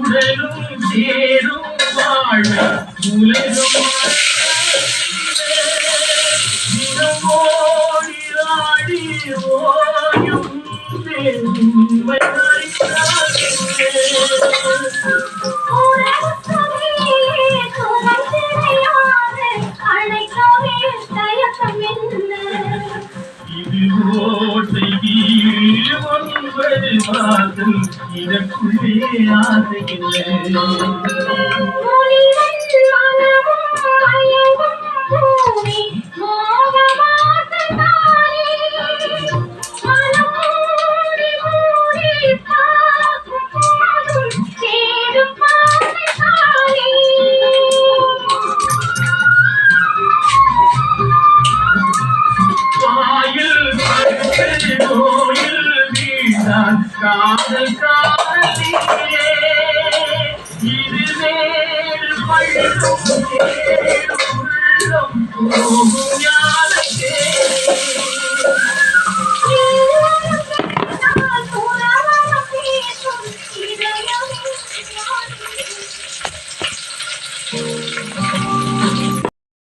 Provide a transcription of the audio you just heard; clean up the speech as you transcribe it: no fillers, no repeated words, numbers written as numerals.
உடலும் சேரும் வாழ் உலகம் ஓடி ஓயும் பெண்மை இது ஓசை ஒன்பது மாதம் இதற்குள்ளே ஆசையில்லை காதல் காதலியே இது வேறு பள்ளும் உள்ளம் போகும்